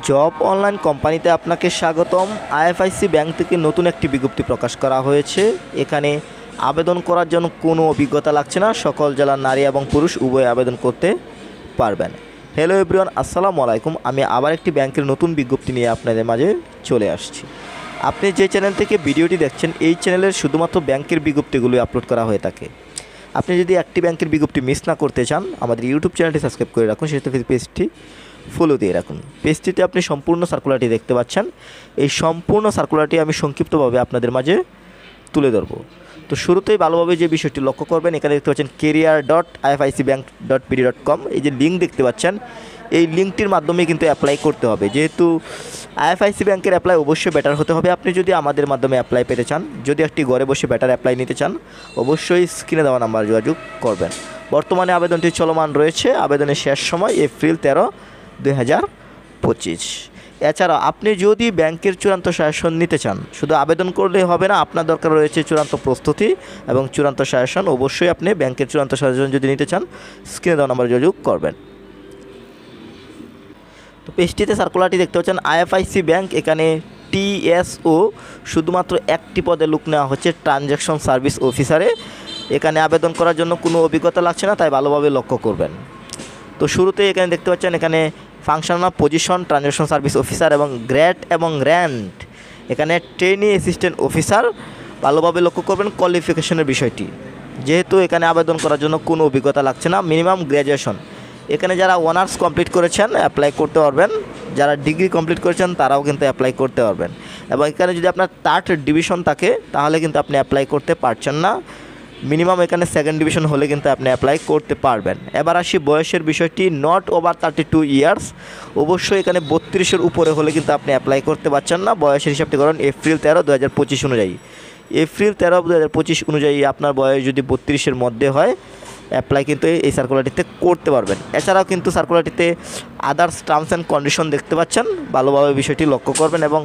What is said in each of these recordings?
Job online কোম্পানিতে আপনাকে স্বাগতম। আইএফআইসি ব্যাংক থেকে নতুন একটি বিজ্ঞপ্তি প্রকাশ করা হয়েছে। এখানে আবেদন করার জন্য কোনো অভিজ্ঞতা লাগছে না, সকল জেলার নারী এবং পুরুষ উভয় আবেদন করতে পারবেন। হ্যালো এভরিওয়ান, আসসালামু আলাইকুম। আমি আবার একটি ব্যাংকের নতুন বিজ্ঞপ্তি নিয়ে আপনাদের মাঝে চলে আসছি। আপনি যে চ্যানেল থেকে ভিডিওটি দেখছেন, এই চ্যানেলের শুধুমাত্র ব্যাংকের বিজ্ঞপ্তিগুলো আপলোড করা হয়ে থাকে। আপনি যদি একটি ব্যাংকের বিজ্ঞপ্তি মিস না করতে চান, আমাদের ইউটিউব চ্যানেলটি সাবস্ক্রাইব করে রাখুন, সেটা পেজটি ফলো দিয়ে রাখুন। পেজটিতে আপনি সম্পূর্ণ সার্কুলারটি দেখতে পাচ্ছেন। এই সম্পূর্ণ সার্কুলারটি আমি সংক্ষিপ্তভাবে আপনাদের মাঝে তুলে ধরব। তো শুরুতেই ভালোভাবে যে বিষয়টি লক্ষ্য করবেন, এখানে দেখতে পাচ্ছেন career.ificbank.pd.com, এই যে লিঙ্ক দেখতে পাচ্ছেন, এই লিঙ্কটির মাধ্যমে কিন্তু অ্যাপ্লাই করতে হবে। যেহেতু আইএফআইসি ব্যাংকের অ্যাপ্লাই অবশ্যই বেটার হতে হবে। আপনি যদি আমাদের মাধ্যমে অ্যাপ্লাই পেতে চান, যদি একটি ঘরে বসে বেটার অ্যাপ্লাই নিতে চান, অবশ্যই স্ক্রিনে দেওয়া নাম্বার যোগাযোগ করবেন। বর্তমানে আবেদনটি চলমান রয়েছে। আবেদনের শেষ সময় এপ্রিল 13, 2025। এছাড়া আপনি যদি ব্যাংকের চূড়ান্ত সাজেশন নিতে চান, শুধু আবেদন করলে হবে না, আপনার দরকার রয়েছে চূড়ান্ত প্রস্তুতি এবং চূড়ান্ত সাজেশন। অবশ্যই আপনি ব্যাংকের চূড়ান্ত সাজেশন যদি নিতে চান, স্ক্রিনে দেওয়া নাম্বার যোগাযোগ করবেন। তো পেজটিতে সার্কুলারটি দেখতে পাচ্ছেন, আইএফআইসি ব্যাংক, এখানে টিএসও শুধুমাত্র একটি পদে লোক নেওয়া হচ্ছে, ট্রানজ্যাকশন সার্ভিস অফিসারে। এখানে আবেদন করার জন্য কোনো অভিজ্ঞতা লাগছে না, তাই ভালোভাবে লক্ষ্য করবেন। তো শুরুতে এখানে দেখতে পাচ্ছেন, এখানে functional position transaction service officer এবং গ্রেড এবং র্যান্ড, এখানে ট্রেনি অ্যাসিস্ট্যান্ট অফিসার। ভালোভাবে লক্ষ্য করবেন কোয়ালিফিকেশনের বিষয়টি। যেহেতু এখানে আবেদন করার জন্য কোনো অভিজ্ঞতা লাগছে না, মিনিমাম গ্র্যাজুয়েশন। এখানে যারা অনার্স কমপ্লিট করেছেন অ্যাপ্লাই করতে পারবেন, যারা ডিগ্রি কমপ্লিট করেছেন তারাও কিন্তু অ্যাপ্লাই করতে পারবেন। এবং এখানে যদি আপনার 3rd ডিভিশন থাকে তাহলে কিন্তু আপনি অ্যাপ্লাই করতে পারছেন না। মিনিমাম এখানে 2nd ডিভিশন হলে কিন্তু আপনি অ্যাপ্লাই করতে পারবেন। এবার আসি বয়সের বিষয়টি, নট ওভার 32 ইয়ার্স। অবশ্যই এখানে 32-এর উপরে হলে কিন্তু আপনি অ্যাপ্লাই করতে পারছেন না। বয়সের হিসাবটি করেন এপ্রিল 13, 2025 অনুযায়ী। এপ্রিল 13, 2025 অনুযায়ী আপনার বয়স যদি 32-এর মধ্যে হয়, অ্যাপ্লাই কিন্তু এই সার্কুলারটিতে করতে পারবেন। এছাড়াও কিন্তু সার্কুলারটিতে আদার্স টার্মস অ্যান্ড কন্ডিশন দেখতে পাচ্ছেন, ভালোভাবে বিষয়টি লক্ষ্য করবেন। এবং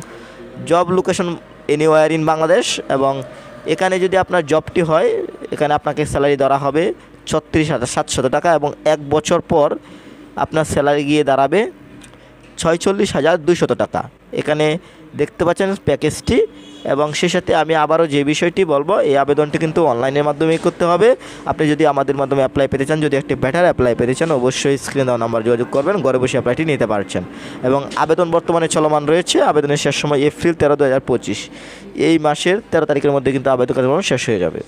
job location anywhere in Bangladesh. এবং এখানে যদি আপনার জবটি হয়, এখানে আপনাকে স্যালারি ধরা হবে 36,700 টাকা এবং 1 বছর পর আপনার স্যালারি গিয়ে দাঁড়াবে 46,200 টাকা। এখানে দেখতে পাচ্ছেন প্যাকেজটি। এবং সে সাথে আমি আবারও যে বিষয়টি বলবো, এই আবেদনটি কিন্তু অনলাইনের মাধ্যমেই করতে হবে। আপনি যদি আমাদের মাধ্যমে অ্যাপ্লাই পেতে চান, যদি একটি বেটার অ্যাপ্লাই পেতে চান, অবশ্যই স্ক্রিনে দেওয়া নাম্বার যোগাযোগ করবেন, ঘরে বসে অ্যাপ্লাইটি নিতে পারছেন। এবং আবেদন বর্তমানে চলমান রয়েছে। আবেদনের শেষ সময় এপ্রিল 13, 2025। এই মাসের 13 তারিখের মধ্যে কিন্তু আবেদন কার্যক্রম শেষ হয়ে যাবে।